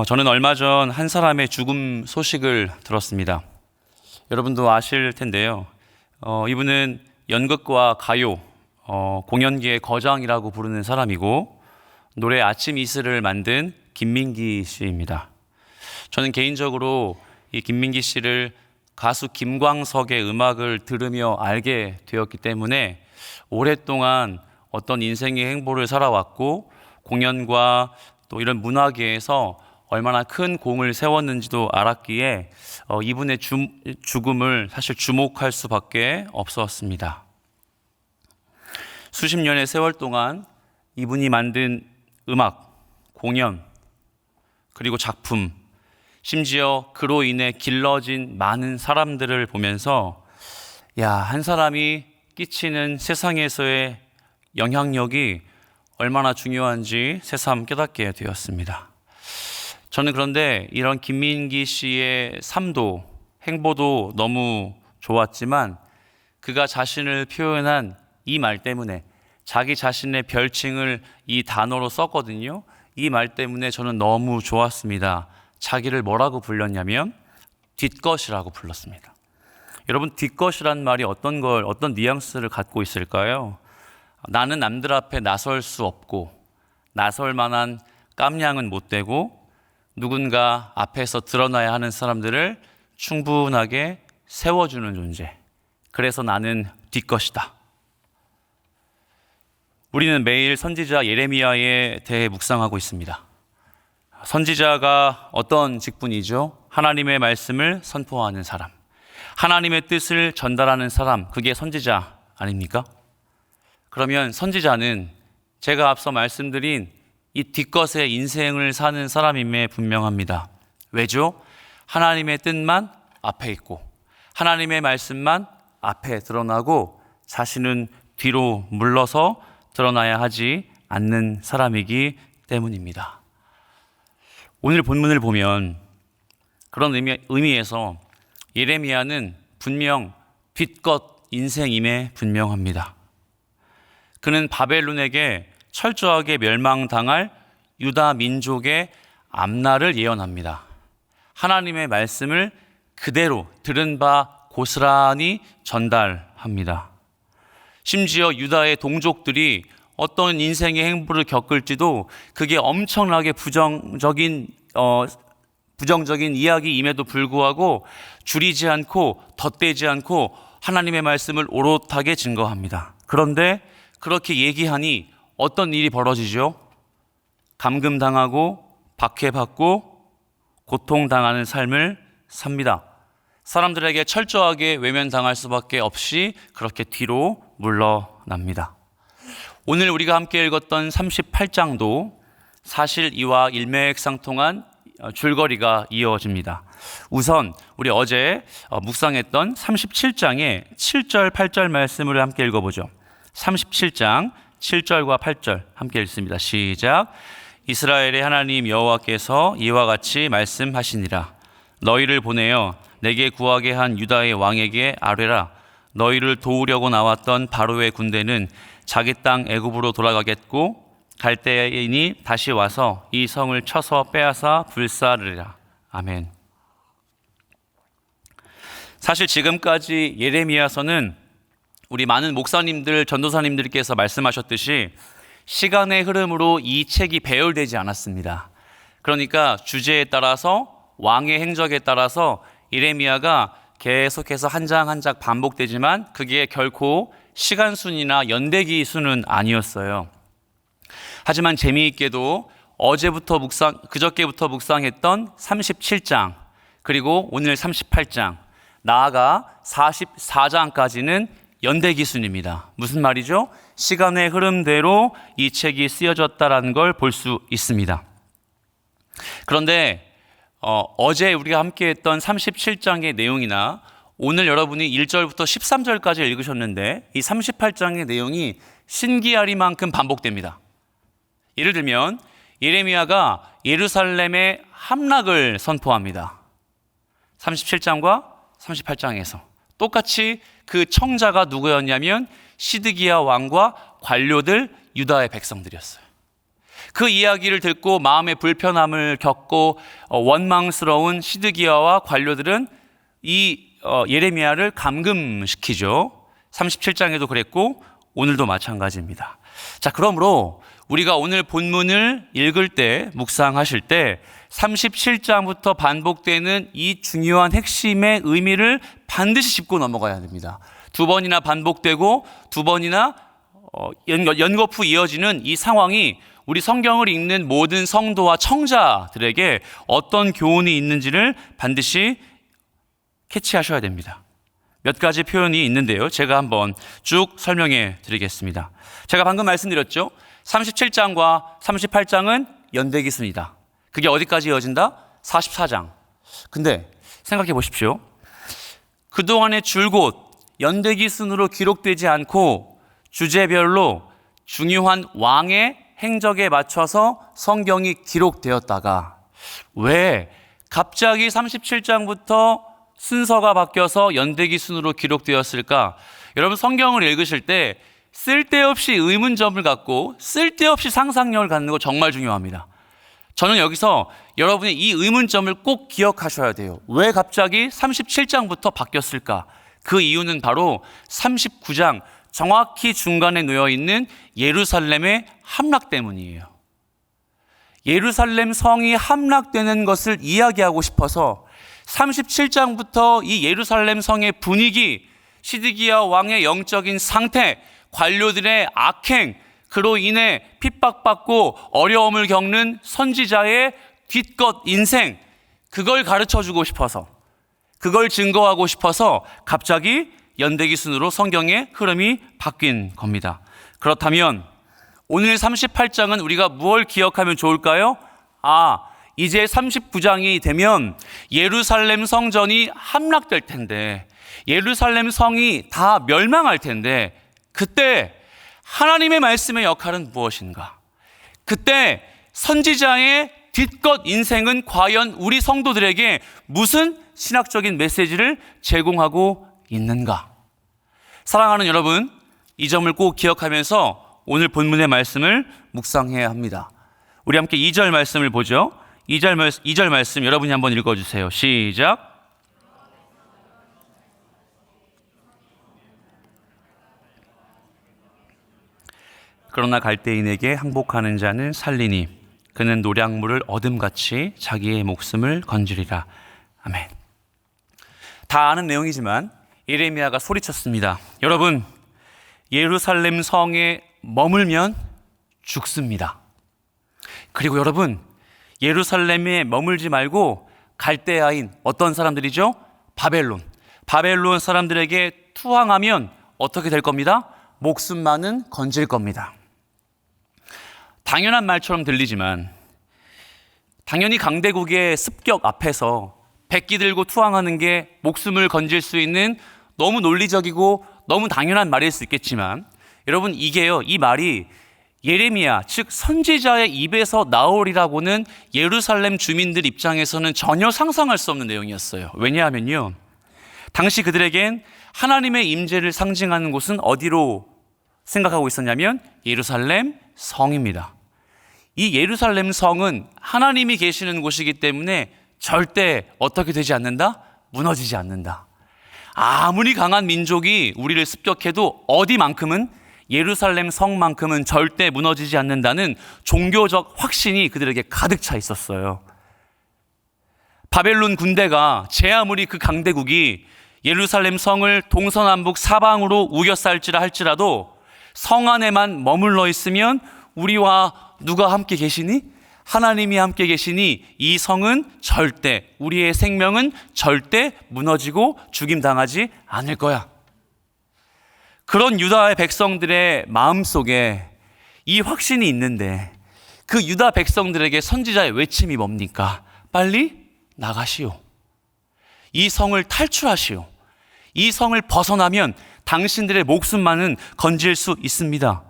저는 얼마 전 한 사람의 죽음 소식을 들었습니다. 여러분도 아실 텐데요. 이분은 연극과 가요, 공연계의 거장이라고 부르는 사람이고 노래 아침 이슬을 만든 김민기 씨입니다. 저는 개인적으로 이 김민기 씨를 가수 김광석의 음악을 들으며 알게 되었기 때문에 오랫동안 어떤 인생의 행보를 살아왔고 공연과 또 이런 문화계에서 얼마나 큰 공을 세웠는지도 알았기에 이분의 죽음을 사실 주목할 수밖에 없었습니다. 수십 년의 세월 동안 이분이 만든 음악, 공연, 그리고 작품, 심지어 그로 인해 길러진 많은 사람들을 보면서 한 사람이 끼치는 세상에서의 영향력이 얼마나 중요한지 새삼 깨닫게 되었습니다. 저는 그런데 이런 김민기 씨의 삶도 행보도 너무 좋았지만 그가 자신을 표현한 이 말 때문에 자기 자신의 별칭을 이 단어로 썼거든요. 이 말 때문에 저는 너무 좋았습니다. 자기를 뭐라고 불렀냐면 뒷것이라고 불렀습니다. 여러분, 뒷것이란 말이 어떤 뉘앙스를 갖고 있을까요? 나는 남들 앞에 나설 수 없고 나설 만한 깜냥은 못 되고 누군가 앞에서 드러나야 하는 사람들을 충분하게 세워주는 존재. 그래서 나는 뒷것이다. 우리는 매일 선지자 예레미야에 대해 묵상하고 있습니다. 선지자가 어떤 직분이죠? 하나님의 말씀을 선포하는 사람, 하나님의 뜻을 전달하는 사람, 그게 선지자 아닙니까? 그러면 선지자는 제가 앞서 말씀드린 이 뒷것의 인생을 사는 사람임에 분명합니다. 왜죠? 하나님의 뜻만 앞에 있고 하나님의 말씀만 앞에 드러나고 자신은 뒤로 물러서 드러나야 하지 않는 사람이기 때문입니다. 오늘 본문을 보면 그런 의미에서 예레미야는 분명 뒷것 인생임에 분명합니다. 그는 바벨론에게 철저하게 멸망당할 유다 민족의 앞날을 예언합니다. 하나님의 말씀을 그대로 들은 바 고스란히 전달합니다. 심지어 유다의 동족들이 어떤 인생의 행보를 겪을지도 그게 엄청나게 부정적인 이야기임에도 불구하고 줄이지 않고 덧대지 않고 하나님의 말씀을 오롯하게 증거합니다. 그런데 그렇게 얘기하니 어떤 일이 벌어지죠? 감금당하고 박해받고 고통당하는 삶을 삽니다. 사람들에게 철저하게 외면당할 수밖에 없이 그렇게 뒤로 물러납니다. 오늘 우리가 함께 읽었던 38장도 사실 이와 일맥상통한 줄거리가 이어집니다. 우선 우리 어제 묵상했던 37장의 7절, 8절 말씀을 함께 읽어보죠. 37장 7절과 8절 함께 읽습니다. 시작. 이스라엘의 하나님 여호와께서 이와 같이 말씀하시니라. 너희를 보내어 내게 구하게 한 유다의 왕에게 아뢰라. 너희를 도우려고 나왔던 바로의 군대는 자기 땅 애굽으로 돌아가겠고 갈대인이 다시 와서 이 성을 쳐서 빼앗아 불사르리라. 아멘. 사실 지금까지 예레미야서는 우리 많은 목사님들, 전도사님들께서 말씀하셨듯이 시간의 흐름으로 이 책이 배열되지 않았습니다. 그러니까 주제에 따라서 왕의 행적에 따라서 예레미야가 계속해서 한 장 한 장 반복되지만 그게 결코 시간순이나 연대기 수는 아니었어요. 하지만 재미있게도 그저께부터 묵상했던 37장 그리고 오늘 38장 나아가 44장까지는 연대기순입니다. 무슨 말이죠? 시간의 흐름대로 이 책이 쓰여졌다는 걸 볼 수 있습니다. 그런데 어제 우리가 함께 했던 37장의 내용이나 오늘 여러분이 1절부터 13절까지 읽으셨는데 이 38장의 내용이 신기하리만큼 반복됩니다. 예를 들면 예레미야가 예루살렘의 함락을 선포합니다. 37장과 38장에서 똑같이 그 청자가 누구였냐면 시드기야 왕과 관료들 유다의 백성들이었어요. 그 이야기를 듣고 마음의 불편함을 겪고 원망스러운 시드기야와 관료들은 이 예레미야를 감금시키죠. 37장에도 그랬고 오늘도 마찬가지입니다. 자, 그러므로 우리가 오늘 본문을 읽을 때, 묵상하실 때 37장부터 반복되는 이 중요한 핵심의 의미를 반드시 짚고 넘어가야 됩니다. 두 번이나 반복되고 두 번이나 연거푸 이어지는 이 상황이 우리 성경을 읽는 모든 성도와 청자들에게 어떤 교훈이 있는지를 반드시 캐치하셔야 됩니다. 몇 가지 표현이 있는데요. 제가 한번 쭉 설명해 드리겠습니다. 제가 방금 말씀드렸죠. 37장과 38장은 연대기순이다. 그게 어디까지 이어진다? 44장. 근데 생각해 보십시오. 그동안의 줄곧 연대기순으로 기록되지 않고 주제별로 중요한 왕의 행적에 맞춰서 성경이 기록되었다가 왜 갑자기 37장부터 순서가 바뀌어서 연대기순으로 기록되었을까? 여러분 성경을 읽으실 때 쓸데없이 의문점을 갖고 쓸데없이 상상력을 갖는 거 정말 중요합니다. 저는 여기서 여러분이 이 의문점을 꼭 기억하셔야 돼요. 왜 갑자기 37장부터 바뀌었을까? 그 이유는 바로 39장 정확히 중간에 놓여 있는 예루살렘의 함락 때문이에요. 예루살렘 성이 함락되는 것을 이야기하고 싶어서 37장부터 이 예루살렘 성의 분위기, 시드기야 왕의 영적인 상태, 관료들의 악행, 그로 인해 핍박받고 어려움을 겪는 선지자의 뒷것 인생, 그걸 가르쳐주고 싶어서, 그걸 증거하고 싶어서 갑자기 연대기순으로 성경의 흐름이 바뀐 겁니다. 그렇다면 오늘 38장은 우리가 무엇을 기억하면 좋을까요? 이제 39장이 되면 예루살렘 성전이 함락될 텐데, 예루살렘 성이 다 멸망할 텐데, 그때 하나님의 말씀의 역할은 무엇인가? 그때 선지자의 뒷것 인생은 과연 우리 성도들에게 무슨 신학적인 메시지를 제공하고 있는가? 사랑하는 여러분, 이 점을 꼭 기억하면서 오늘 본문의 말씀을 묵상해야 합니다. 우리 함께 2절 말씀을 보죠. 2절 말씀 여러분이 한번 읽어주세요. 시작. 그러나 갈대인에게 항복하는 자는 살리니 그는 노량물을 얻음같이 자기의 목숨을 건지리라. 아멘. 다 아는 내용이지만 예레미야가 소리쳤습니다. 여러분, 예루살렘 성에 머물면 죽습니다. 그리고 여러분, 예루살렘에 머물지 말고 갈대아인 어떤 사람들이죠? 바벨론 사람들에게 투항하면 어떻게 될 겁니다? 목숨만은 건질 겁니다. 당연한 말처럼 들리지만 당연히 강대국의 습격 앞에서 백기 들고 투항하는 게 목숨을 건질 수 있는 너무 논리적이고 너무 당연한 말일 수 있겠지만 여러분, 이게요, 이 말이 예레미야, 즉 선지자의 입에서 나오리라고는 예루살렘 주민들 입장에서는 전혀 상상할 수 없는 내용이었어요. 왜냐하면요, 당시 그들에겐 하나님의 임재를 상징하는 곳은 어디로 생각하고 있었냐면 예루살렘 성입니다. 이 예루살렘 성은 하나님이 계시는 곳이기 때문에 절대 어떻게 되지 않는다? 무너지지 않는다. 아무리 강한 민족이 우리를 습격해도 어디만큼은, 예루살렘 성만큼은 절대 무너지지 않는다는 종교적 확신이 그들에게 가득 차 있었어요. 바벨론 군대가 제 아무리 그 강대국이 예루살렘 성을 동서남북 사방으로 우겨쌀지라 할지라도 성 안에만 머물러 있으면 우리와 누가 함께 계시니? 하나님이 함께 계시니 이 성은 절대, 우리의 생명은 절대 무너지고 죽임당하지 않을 거야. 그런 유다의 백성들의 마음속에 이 확신이 있는데 그 유다 백성들에게 선지자의 외침이 뭡니까? 빨리 나가시오. 이 성을 탈출하시오. 이 성을 벗어나면 당신들의 목숨만은 건질 수 있습니다.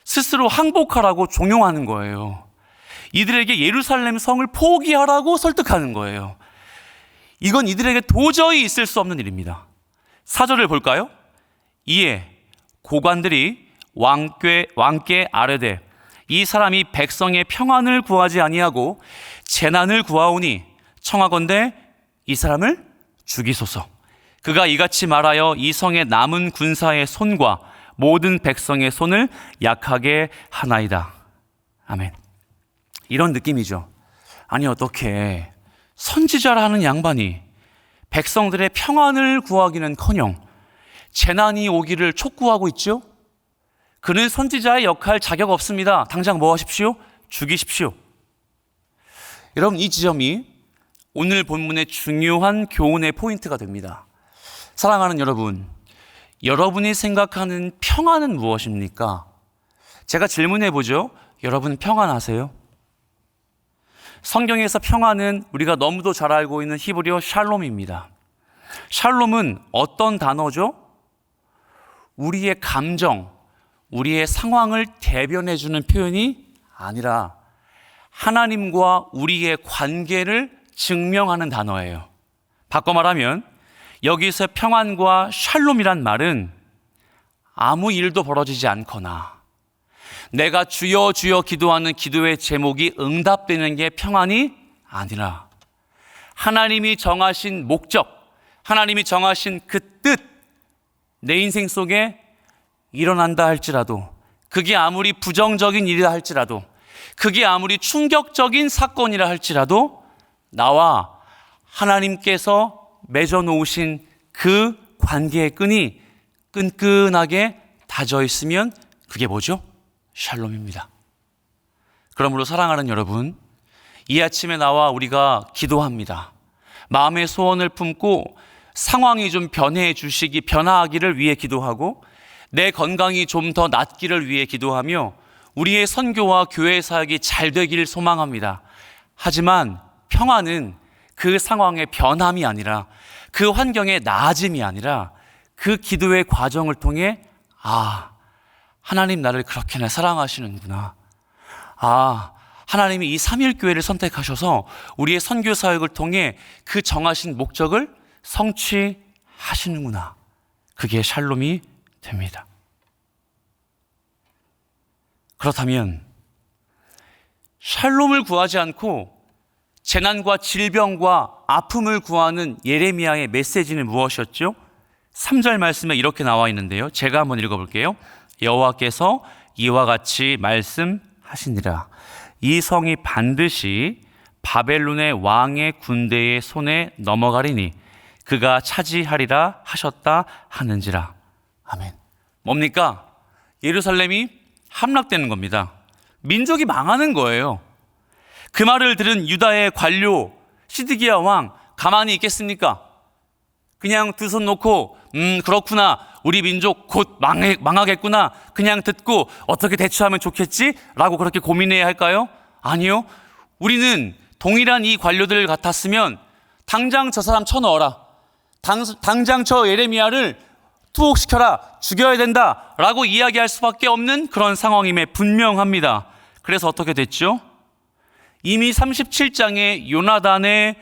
스스로 항복하라고 종용하는 거예요. 이들에게 예루살렘 성을 포기하라고 설득하는 거예요. 이건 이들에게 도저히 있을 수 없는 일입니다. 4절을 볼까요? 이에 고관들이 왕께 아뢰되 이 사람이 백성의 평안을 구하지 아니하고 재난을 구하오니 청하건대 이 사람을 죽이소서. 그가 이같이 말하여 이 성의 남은 군사의 손과 모든 백성의 손을 약하게 하나이다. 아멘. 이런 느낌이죠. 아니 어떻게 선지자라는 양반이 백성들의 평안을 구하기는커녕 재난이 오기를 촉구하고 있죠. 그는 선지자의 역할 자격 없습니다. 당장 뭐 하십시오? 죽이십시오. 여러분, 이 지점이 오늘 본문의 중요한 교훈의 포인트가 됩니다. 사랑하는 여러분, 여러분이 생각하는 평안은 무엇입니까? 제가 질문해 보죠. 여러분 평안하세요? 성경에서 평안은 우리가 너무도 잘 알고 있는 히브리어 샬롬입니다. 샬롬은 어떤 단어죠? 우리의 감정, 우리의 상황을 대변해 주는 표현이 아니라 하나님과 우리의 관계를 증명하는 단어예요. 바꿔 말하면 여기서 평안과 샬롬이란 말은 아무 일도 벌어지지 않거나 내가 주여 주여 기도하는 기도의 제목이 응답되는 게 평안이 아니라 하나님이 정하신 목적, 하나님이 정하신 그 뜻, 내 인생 속에 일어난다 할지라도, 그게 아무리 부정적인 일이라 할지라도, 그게 아무리 충격적인 사건이라 할지라도 나와 하나님께서 맺어놓으신 그 관계의 끈이 끈끈하게 닫혀 있으면 그게 뭐죠? 샬롬입니다. 그러므로 사랑하는 여러분, 이 아침에 나와 우리가 기도합니다. 마음의 소원을 품고 상황이 좀 변화하기를 위해 기도하고 내 건강이 좀 더 낫기를 위해 기도하며 우리의 선교와 교회 사역이 잘 되기를 소망합니다. 하지만 평안은 그 상황의 변함이 아니라 그 환경의 나아짐이 아니라 그 기도의 과정을 통해 하나님 나를 그렇게나 사랑하시는구나. 하나님이 이 3.1교회를 선택하셔서 우리의 선교 사역을 통해 그 정하신 목적을 성취하시는구나. 그게 샬롬이 됩니다. 그렇다면 샬롬을 구하지 않고 재난과 질병과 아픔을 구하는 예레미야의 메시지는 무엇이었죠? 3절 말씀에 이렇게 나와 있는데요. 제가 한번 읽어볼게요. 여호와께서 이와 같이 말씀하시니라. 이 성이 반드시 바벨론의 왕의 군대의 손에 넘어가리니 그가 차지하리라 하셨다 하는지라. 아멘. 뭡니까? 예루살렘이 함락되는 겁니다. 민족이 망하는 거예요. 그 말을 들은 유다의 관료 시드기야 왕 가만히 있겠습니까? 그냥 두 손 놓고 그렇구나, 우리 민족 곧 망하겠구나, 그냥 듣고 어떻게 대처하면 좋겠지? 라고 그렇게 고민해야 할까요? 아니요. 우리는 동일한 이 관료들 같았으면 당장 저 사람 쳐넣어라, 당장 저 예레미야를 투옥시켜라, 죽여야 된다 라고 이야기할 수밖에 없는 그런 상황임에 분명합니다. 그래서 어떻게 됐죠? 이미 37장에 요나단의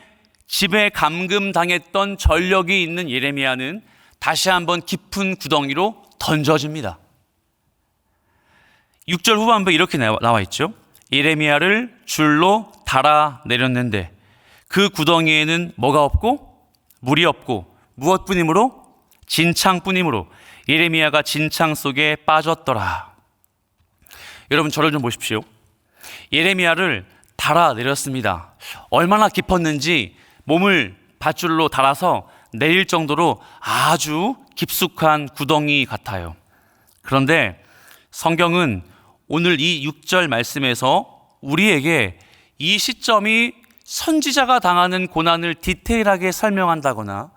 집에 감금당했던 전력이 있는 예레미야는 다시 한번 깊은 구덩이로 던져집니다. 6절 후반부에 이렇게 나와 있죠. 예레미야를 줄로 달아내렸는데 그 구덩이에는 뭐가 없고 물이 없고 무엇뿐이므로 진창뿐이므로 예레미야가 진창 속에 빠졌더라. 여러분 저를 좀 보십시오. 예레미야를 달아내렸습니다. 얼마나 깊었는지 몸을 밧줄로 달아서 내릴 정도로 아주 깊숙한 구덩이 같아요. 그런데 성경은 오늘 이 6절 말씀에서 우리에게 이 시점이 선지자가 당하는 고난을 디테일하게 설명한다거나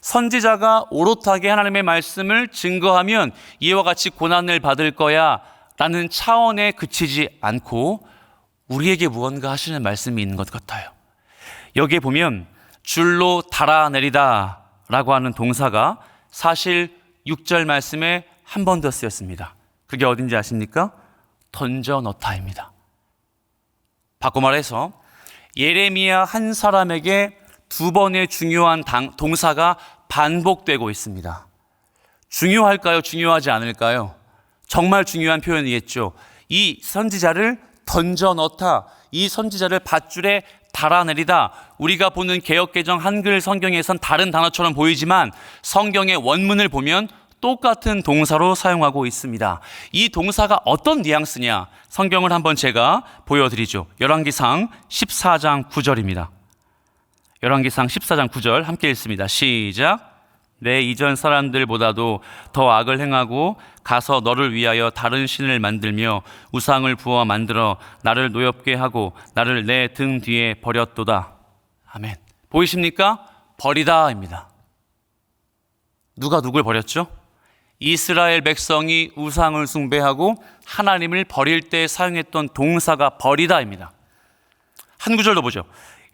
선지자가 오롯하게 하나님의 말씀을 증거하면 이와 같이 고난을 받을 거야 라는 차원에 그치지 않고 우리에게 무언가 하시는 말씀이 있는 것 같아요. 여기에 보면 줄로 달아내리다 라고 하는 동사가 사실 6절 말씀에 한 번 더 쓰였습니다. 그게 어딘지 아십니까? 던져 넣다입니다. 바꿔 말해서 예레미야 한 사람에게 두 번의 중요한 동사가 반복되고 있습니다. 중요할까요? 중요하지 않을까요? 정말 중요한 표현이겠죠. 이 선지자를 던져 넣다, 이 선지자를 밧줄에 달아내리다. 우리가 보는 개역개정 한글 성경에선 다른 단어처럼 보이지만 성경의 원문을 보면 똑같은 동사로 사용하고 있습니다. 이 동사가 어떤 뉘앙스냐? 성경을 한번 제가 보여드리죠. 열왕기상 14장 9절입니다. 열왕기상 14장 9절 함께 읽습니다. 시작. 내 이전 사람들보다도 더 악을 행하고 가서 너를 위하여 다른 신을 만들며 우상을 부어 만들어 나를 노엽게 하고 나를 내 등 뒤에 버렸도다. 아멘. 보이십니까? 버리다입니다. 누가 누굴 버렸죠? 이스라엘 백성이 우상을 숭배하고 하나님을 버릴 때 사용했던 동사가 버리다입니다. 한 구절 더 보죠.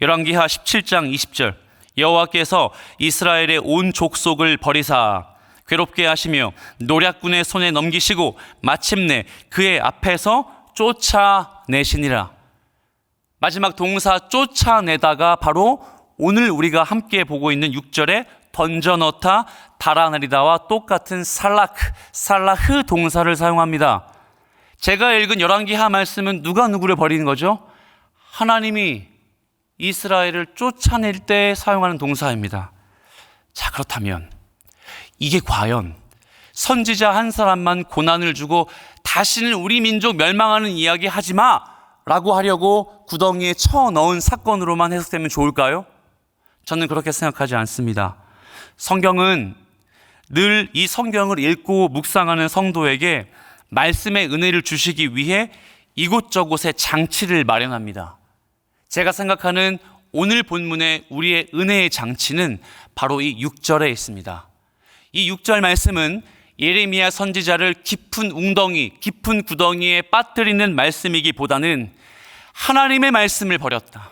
열왕기하 17장 20절. 여호와께서 이스라엘의 온 족속을 버리사 괴롭게 하시며 노략군의 손에 넘기시고 마침내 그의 앞에서 쫓아내시니라. 마지막 동사 쫓아내다가 바로 오늘 우리가 함께 보고 있는 6절에 던져 넣다, 달아내리다와 똑같은 살라흐 동사를 사용합니다. 제가 읽은 열왕기하 말씀은 누가 누구를 버리는 거죠? 하나님이 이스라엘을 쫓아낼 때 사용하는 동사입니다. 자, 그렇다면 이게 과연 선지자 한 사람만 고난을 주고 다시는 우리 민족 멸망하는 이야기 하지 마 라고 하려고 구덩이에 쳐넣은 사건으로만 해석되면 좋을까요? 저는 그렇게 생각하지 않습니다. 성경은 늘 이 성경을 읽고 묵상하는 성도에게 말씀의 은혜를 주시기 위해 이곳저곳에 장치를 마련합니다. 제가 생각하는 오늘 본문의 우리의 은혜의 장치는 바로 이 6절에 있습니다. 이 6절 말씀은 예레미야 선지자를 깊은 웅덩이, 깊은 구덩이에 빠뜨리는 말씀이기보다는 하나님의 말씀을 버렸다,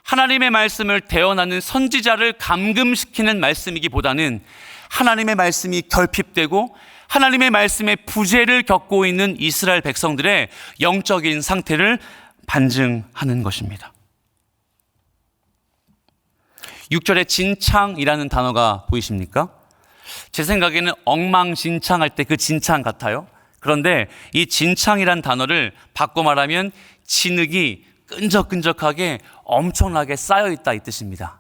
하나님의 말씀을 대언하는 선지자를 감금시키는 말씀이기보다는 하나님의 말씀이 결핍되고 하나님의 말씀의 부재를 겪고 있는 이스라엘 백성들의 영적인 상태를 반증하는 것입니다. 6절에 진창이라는 단어가 보이십니까? 제 생각에는 엉망진창할 때 그 진창 같아요. 그런데 이 진창이란 단어를 바꿔 말하면 진흙이 끈적끈적하게 엄청나게 쌓여있다 이 뜻입니다.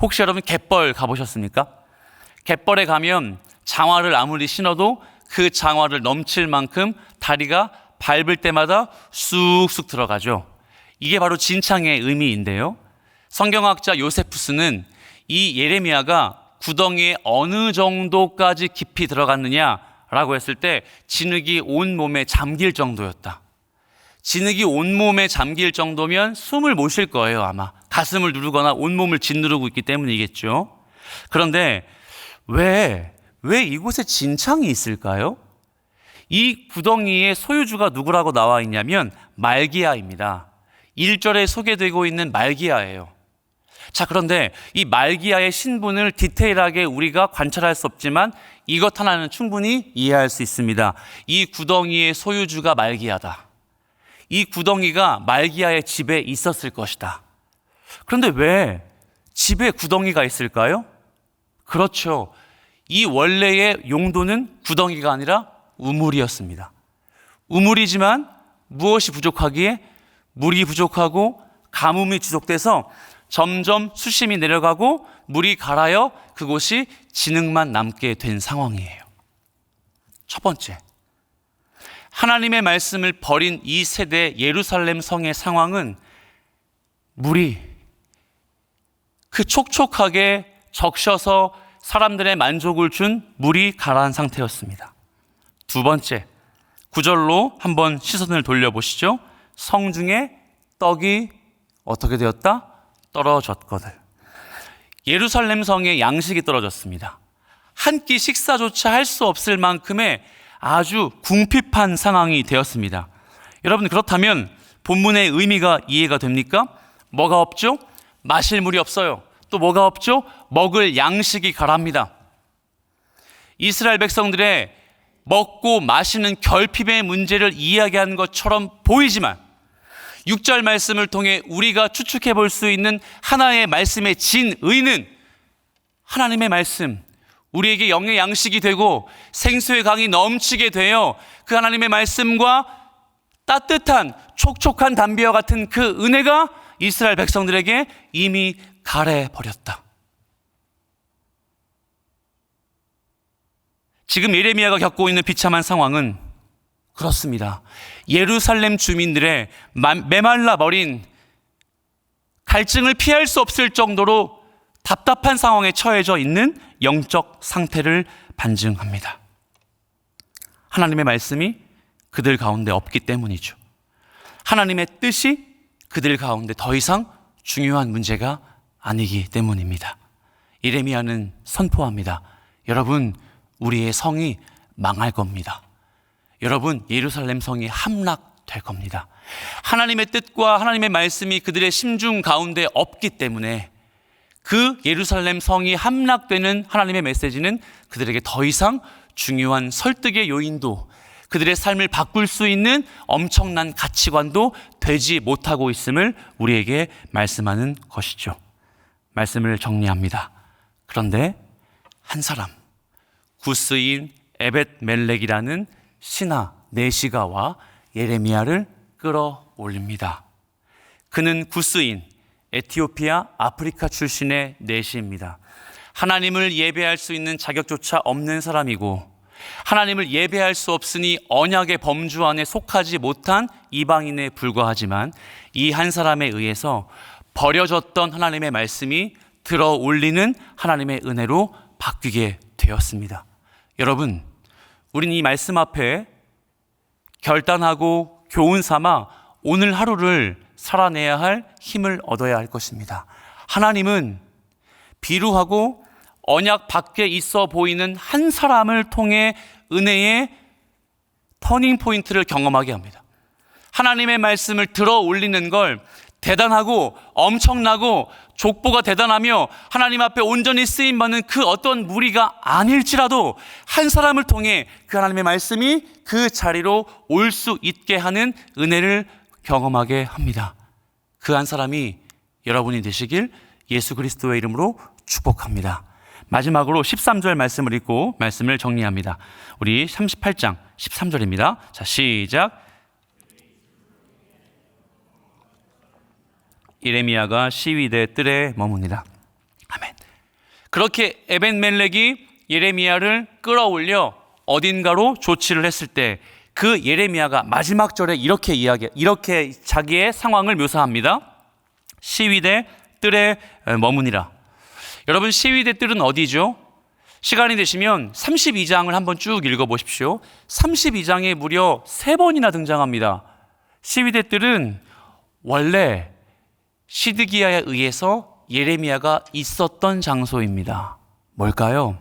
혹시 여러분 갯벌 가보셨습니까? 갯벌에 가면 장화를 아무리 신어도 그 장화를 넘칠 만큼 다리가 밟을 때마다 쑥쑥 들어가죠. 이게 바로 진창의 의미인데요. 성경학자 요세푸스는 이 예레미야가 구덩이에 어느 정도까지 깊이 들어갔느냐라고 했을 때 진흙이 온몸에 잠길 정도였다. 진흙이 온몸에 잠길 정도면 숨을 못 쉴 거예요. 아마 가슴을 누르거나 온몸을 짓누르고 있기 때문이겠죠. 그런데 왜 이곳에 진창이 있을까요? 이 구덩이의 소유주가 누구라고 나와 있냐면 말기야입니다. 1절에 소개되고 있는 말기야예요. 자, 그런데 이 말기야의 신분을 디테일하게 우리가 관찰할 수 없지만 이것 하나는 충분히 이해할 수 있습니다. 이 구덩이의 소유주가 말기야다. 이 구덩이가 말기야의 집에 있었을 것이다. 그런데 왜 집에 구덩이가 있을까요? 그렇죠. 이 원래의 용도는 구덩이가 아니라 우물이었습니다. 우물이지만 무엇이 부족하기에 물이 부족하고 가뭄이 지속돼서 점점 수심이 내려가고 물이 갈아여 그곳이 진흙만 남게 된 상황이에요. 첫 번째, 하나님의 말씀을 버린 이 세대 예루살렘 성의 상황은 물이 그 촉촉하게 적셔서 사람들의 만족을 준 물이 가라앉은 상태였습니다. 두 번째, 9절로 한번 시선을 돌려보시죠. 성중에 떡이 어떻게 되었다? 떨어졌거늘. 예루살렘 성에 양식이 떨어졌습니다. 한 끼 식사조차 할 수 없을 만큼의 아주 궁핍한 상황이 되었습니다. 여러분, 그렇다면 본문의 의미가 이해가 됩니까? 뭐가 없죠? 마실 물이 없어요. 또 뭐가 없죠? 먹을 양식이 가랍니다. 이스라엘 백성들의 먹고 마시는 결핍의 문제를 이야기하는 것처럼 보이지만 6절 말씀을 통해 우리가 추측해 볼 수 있는 하나의 말씀의 진의는 하나님의 말씀, 우리에게 영의 양식이 되고 생수의 강이 넘치게 되어 그 하나님의 말씀과 따뜻한 촉촉한 담비와 같은 그 은혜가 이스라엘 백성들에게 이미 가래버렸다. 지금 예레미야가 겪고 있는 비참한 상황은 그렇습니다. 예루살렘 주민들의 메말라 버린 갈증을 피할 수 없을 정도로 답답한 상황에 처해져 있는 영적 상태를 반증합니다. 하나님의 말씀이 그들 가운데 없기 때문이죠. 하나님의 뜻이 그들 가운데 더 이상 중요한 문제가 아니기 때문입니다. 예레미야는 선포합니다. 여러분, 우리의 성이 망할 겁니다. 여러분, 예루살렘 성이 함락될 겁니다. 하나님의 뜻과 하나님의 말씀이 그들의 심중 가운데 없기 때문에 그 예루살렘 성이 함락되는 하나님의 메시지는 그들에게 더 이상 중요한 설득의 요인도, 그들의 삶을 바꿀 수 있는 엄청난 가치관도 되지 못하고 있음을 우리에게 말씀하는 것이죠. 말씀을 정리합니다. 그런데 한 사람, 구스인 에벳멜렉이라는 신하 내시가와 예레미야를 끌어올립니다. 그는 구스인, 에티오피아, 아프리카 출신의 내시입니다. 하나님을 예배할 수 있는 자격조차 없는 사람이고, 하나님을 예배할 수 없으니 언약의 범주 안에 속하지 못한 이방인에 불과하지만, 이 한 사람에 의해서 버려졌던 하나님의 말씀이 들어올리는 하나님의 은혜로 바뀌게 되었습니다. 여러분, 우린 이 말씀 앞에 결단하고 교훈 삼아 오늘 하루를 살아내야 할 힘을 얻어야 할 것입니다. 하나님은 비루하고 언약 밖에 있어 보이는 한 사람을 통해 은혜의 터닝 포인트를 경험하게 합니다. 하나님의 말씀을 들어 올리는 걸 대단하고 엄청나고 족보가 대단하며 하나님 앞에 온전히 쓰임받는 그 어떤 무리가 아닐지라도 한 사람을 통해 그 하나님의 말씀이 그 자리로 올 수 있게 하는 은혜를 경험하게 합니다. 그 한 사람이 여러분이 되시길 예수 그리스도의 이름으로 축복합니다. 마지막으로 13절 말씀을 읽고 말씀을 정리합니다. 우리 38장 13절입니다. 자, 시작. 예레미야가 시위대 뜰에 머무니라. 아멘. 그렇게 에벤멜렉이 예레미야를 끌어올려 어딘가로 조치를 했을 때 그 예레미야가 마지막 절에 이렇게 자기의 상황을 묘사합니다. 시위대 뜰에 머무니라. 여러분, 시위대 뜰은 어디죠? 시간이 되시면 32장을 한번 쭉 읽어보십시오. 32장에 무려 3번이나 등장합니다. 시위대 뜰은 원래 시드기야에 의해서 예레미야가 있었던 장소입니다. 뭘까요?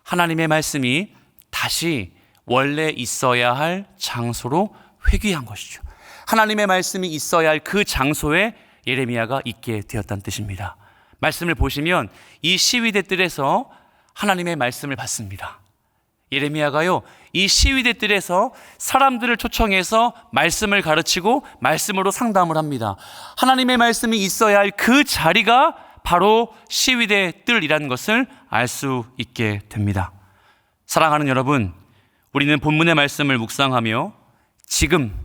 하나님의 말씀이 다시 원래 있어야 할 장소로 회귀한 것이죠. 하나님의 말씀이 있어야 할 그 장소에 예레미야가 있게 되었다는 뜻입니다. 말씀을 보시면 이 시위대 뜰에서 하나님의 말씀을 받습니다. 예레미야가요, 이 시위대 뜰에서 사람들을 초청해서 말씀을 가르치고 말씀으로 상담을 합니다. 하나님의 말씀이 있어야 할 그 자리가 바로 시위대 뜰이라는 것을 알 수 있게 됩니다. 사랑하는 여러분, 우리는 본문의 말씀을 묵상하며 지금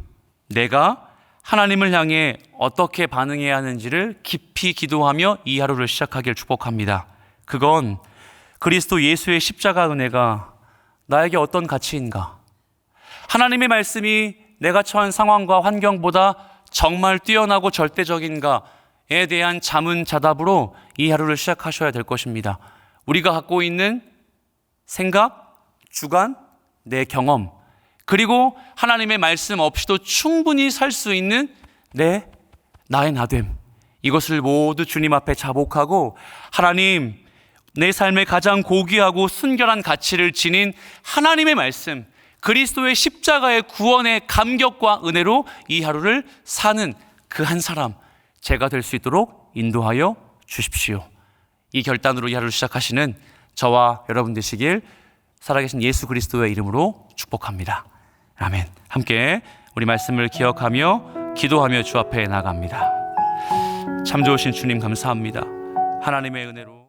내가 하나님을 향해 어떻게 반응해야 하는지를 깊이 기도하며 이 하루를 시작하길 축복합니다. 그건 그리스도 예수의 십자가 은혜가 나에게 어떤 가치인가? 하나님의 말씀이 내가 처한 상황과 환경보다 정말 뛰어나고 절대적인가에 대한 자문자답으로 이 하루를 시작하셔야 될 것입니다. 우리가 갖고 있는 생각, 주관, 내 경험, 그리고 하나님의 말씀 없이도 충분히 살 수 있는 나의 나됨, 이것을 모두 주님 앞에 자복하고 하나님, 내 삶의 가장 고귀하고 순결한 가치를 지닌 하나님의 말씀, 그리스도의 십자가의 구원의 감격과 은혜로 이 하루를 사는 그 한 사람, 제가 될 수 있도록 인도하여 주십시오. 이 결단으로 이 하루를 시작하시는 저와 여러분 되시길 살아계신 예수 그리스도의 이름으로 축복합니다. 아멘. 함께 우리 말씀을 기억하며 기도하며 주 앞에 나갑니다. 참 좋으신 주님 감사합니다. 하나님의 은혜로